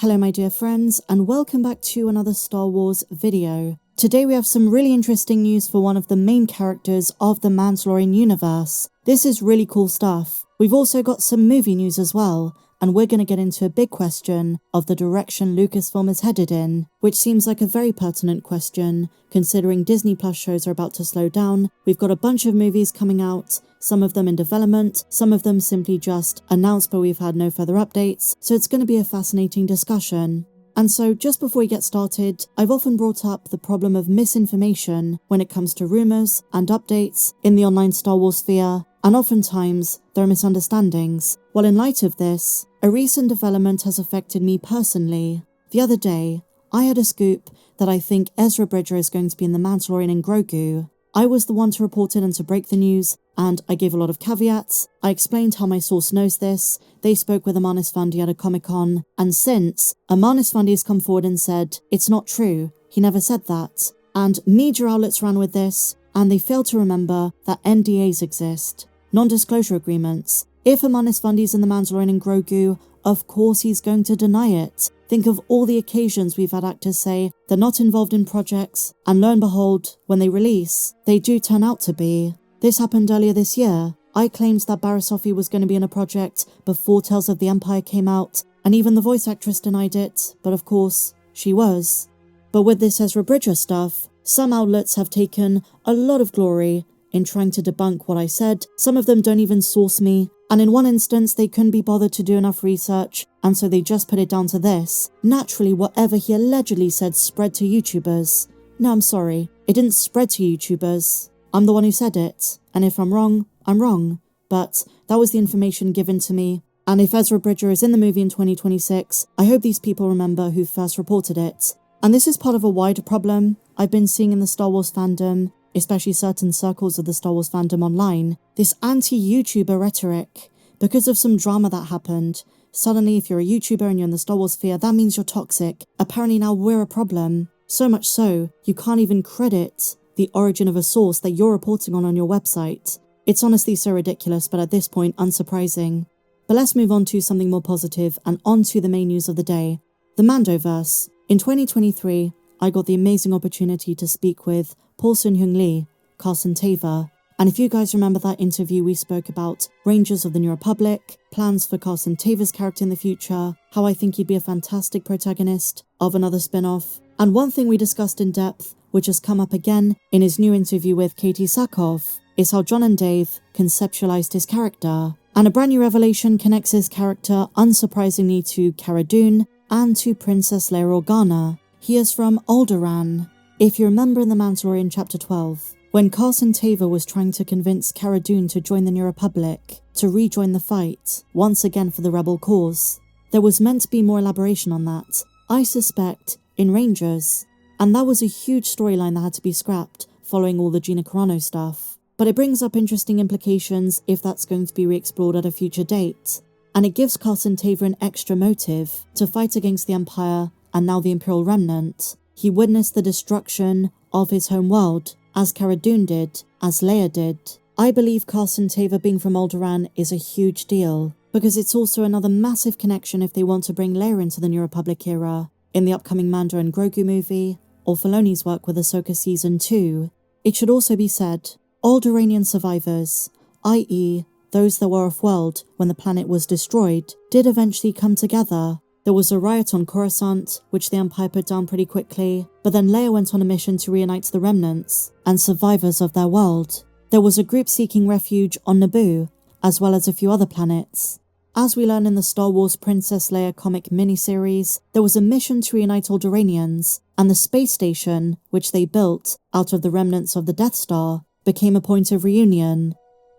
Hello my dear friends, and welcome back to another Star Wars video. Today we have some really interesting news for one of the main characters of the Mandalorian universe. This is really cool stuff. We've also got some movie news as well, and we're going to get into a big question of the direction Lucasfilm is headed in, which seems like a very pertinent question, considering Disney Plus shows are about to slow down. We've got a bunch of movies coming out, some of them in development, some of them simply just announced but we've had no further updates, so it's going to be a fascinating discussion. And so just before we get started, I've often brought up the problem of misinformation when it comes to rumours and updates in the online Star Wars sphere, and oftentimes there are misunderstandings. Well, in light of this, a recent development has affected me personally. The other day, I had a scoop that I think Ezra Bridger is going to be in the Mandalorian and Grogu. I was the one to report it and to break the news, and I gave a lot of caveats. I explained how my source knows this. They spoke with Amanis Fandi at a Comic-Con, and since, Amanis Fandi has come forward and said, it's not true, he never said that. And media outlets ran with this, and they failed to remember that NDAs exist, non-disclosure agreements. If Amanis Fandi's in the Mandalorian and Grogu, of course he's going to deny it. Think of all the occasions we've had actors say they're not involved in projects, and lo and behold, when they release, they do turn out to be. This happened earlier this year. I claimed that Barasofi was going to be in a project before Tales of the Empire came out, and even the voice actress denied it, but of course, she was. But with this Ezra Bridger stuff, some outlets have taken a lot of glory in trying to debunk what I said. Some of them don't even source me, and in one instance they couldn't be bothered to do enough research, and so they just put it down to this. Naturally, whatever he allegedly said spread to YouTubers. No, I'm sorry, it didn't spread to YouTubers. I'm the one who said it, and if I'm wrong, I'm wrong. But that was the information given to me, and if Ezra Bridger is in the movie in 2026, I hope these people remember who first reported it. And this is part of a wider problem I've been seeing in the Star Wars fandom, especially certain circles of the Star Wars fandom online, this anti-YouTuber rhetoric. Because of some drama that happened, suddenly if you're a YouTuber and you're in the Star Wars sphere, that means you're toxic. Apparently now we're a problem. So much so, you can't even credit the origin of a source that you're reporting on your website. It's honestly so ridiculous, but at this point, unsurprising. But let's move on to something more positive and on to the main news of the day. The Mandoverse. In 2023, I got the amazing opportunity to speak with Paul Sun-Hyung Lee, Carson Teva, and if you guys remember that interview, we spoke about Rangers of the New Republic, plans for Carson Teva's character in the future, how I think he'd be a fantastic protagonist of another spin-off, and one thing we discussed in depth, which has come up again in his new interview with Katie Sackhoff, is how John and Dave conceptualized his character. And a brand new revelation connects his character, unsurprisingly, to Cara Dune and to Princess Leia Organa. He is from Alderaan. If you remember in The Mandalorian Chapter 12, when Carson Teva was trying to convince Cara Dune to join the New Republic, to rejoin the fight, once again for the rebel cause, there was meant to be more elaboration on that, I suspect, in Rangers. And that was a huge storyline that had to be scrapped, following all the Gina Carano stuff. But it brings up interesting implications if that's going to be re-explored at a future date. And it gives Carson Teva an extra motive to fight against the Empire and now the Imperial Remnant. He witnessed the destruction of his home world, as Cara Dune did, as Leia did. I believe Carson Teva being from Alderaan is a huge deal, because it's also another massive connection if they want to bring Leia into the New Republic era, in the upcoming Mando and Grogu movie, or Filoni's work with Ahsoka Season 2. It should also be said, Alderaanian survivors, i.e. those that were off-world when the planet was destroyed, did eventually come together. There was a riot on Coruscant, which the Empire put down pretty quickly, but then Leia went on a mission to reunite the remnants and survivors of their world. There was a group seeking refuge on Naboo, as well as a few other planets. As we learn in the Star Wars Princess Leia comic miniseries, there was a mission to reunite Alderaanians, and the space station, which they built out of the remnants of the Death Star, became a point of reunion.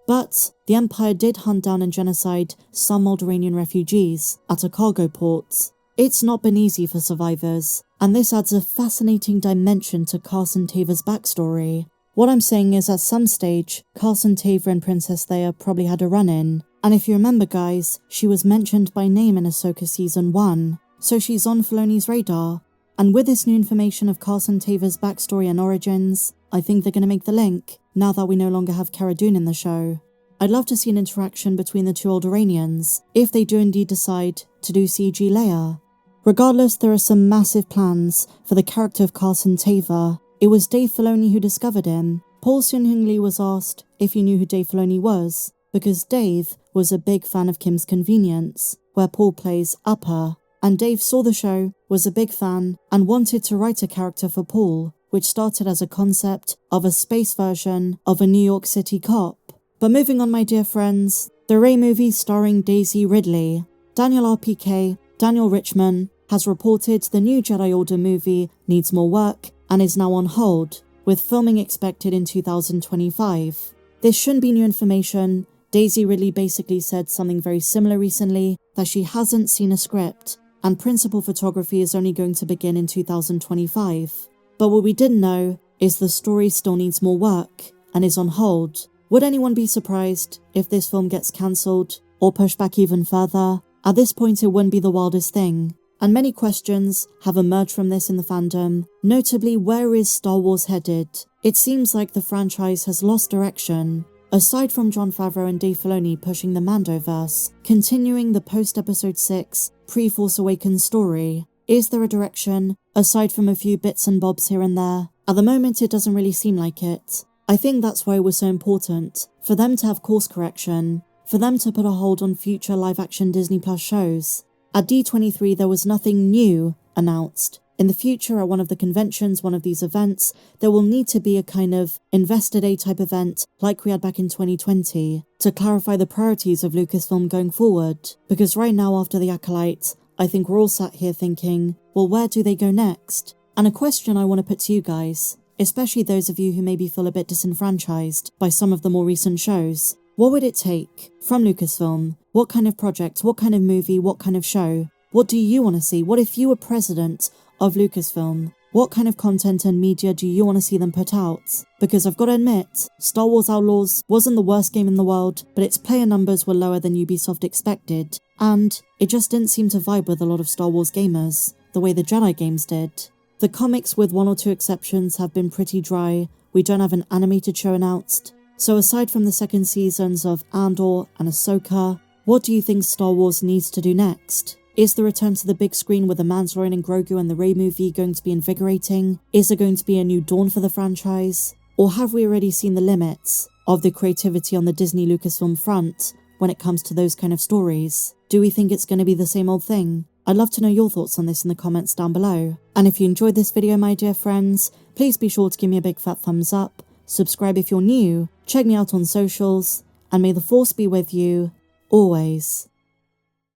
But the Empire did hunt down and genocide some Alderaanian refugees at a cargo port. It's not been easy for survivors, and this adds a fascinating dimension to Carson Teva's backstory. What I'm saying is at some stage, Carson Teva and Princess Leia probably had a run-in, and if you remember guys, she was mentioned by name in Ahsoka Season 1, so she's on Filoni's radar. And with this new information of Carson Teva's backstory and origins, I think they're going to make the link, now that we no longer have Cara Dune in the show. I'd love to see an interaction between the two Alderaanians, if they do indeed decide to do CG Leia. Regardless, there are some massive plans for the character of Carson Teva. It was Dave Filoni who discovered him. Paul Sun-Hyung was asked if he knew who Dave Filoni was, because Dave was a big fan of Kim's Convenience, where Paul plays Upper, and Dave saw the show, was a big fan, and wanted to write a character for Paul, which started as a concept of a space version of a New York City cop. But moving on, my dear friends, the Rey movie starring Daisy Ridley. Daniel RPK, Daniel Richman, has reported the new Jedi Order movie needs more work and is now on hold, with filming expected in 2025. This shouldn't be new information. Daisy Ridley basically said something very similar recently, that she hasn't seen a script, and principal photography is only going to begin in 2025. But what we didn't know is the story still needs more work and is on hold. Would anyone be surprised if this film gets cancelled or pushed back even further? At this point, it wouldn't be the wildest thing. And many questions have emerged from this in the fandom, notably, where is Star Wars headed? It seems like the franchise has lost direction. Aside from Jon Favreau and Dave Filoni pushing the Mandoverse, continuing the post-Episode 6, pre-Force Awakens story, is there a direction, aside from a few bits and bobs here and there? At the moment, it doesn't really seem like it. I think that's why it was so important, for them to have course correction, for them to put a hold on future live-action Disney Plus shows. At D23, there was nothing new announced. In the future, at one of the conventions, one of these events, there will need to be a kind of Investor Day type event like we had back in 2020 to clarify the priorities of Lucasfilm going forward. Because right now, after the Acolyte, I think we're all sat here thinking, well, where do they go next? And a question I want to put to you guys, especially those of you who maybe feel a bit disenfranchised by some of the more recent shows. What would it take from Lucasfilm? What kind of project? What kind of movie? What kind of show? What do you want to see? What if you were president of Lucasfilm? What kind of content and media do you want to see them put out? Because I've got to admit, Star Wars Outlaws wasn't the worst game in the world, but its player numbers were lower than Ubisoft expected, and it just didn't seem to vibe with a lot of Star Wars gamers, the way the Jedi games did. The comics, with one or two exceptions, have been pretty dry. We don't have an animated show announced. So aside from the second seasons of Andor and Ahsoka, what do you think Star Wars needs to do next? Is the return to the big screen with the Mandalorian and Grogu and the Rey movie going to be invigorating? Is there going to be a new dawn for the franchise? Or have we already seen the limits of the creativity on the Disney Lucasfilm front when it comes to those kind of stories? Do we think it's going to be the same old thing? I'd love to know your thoughts on this in the comments down below. And if you enjoyed this video, my dear friends, please be sure to give me a big fat thumbs up, subscribe if you're new, check me out on socials, and may the Force be with you always.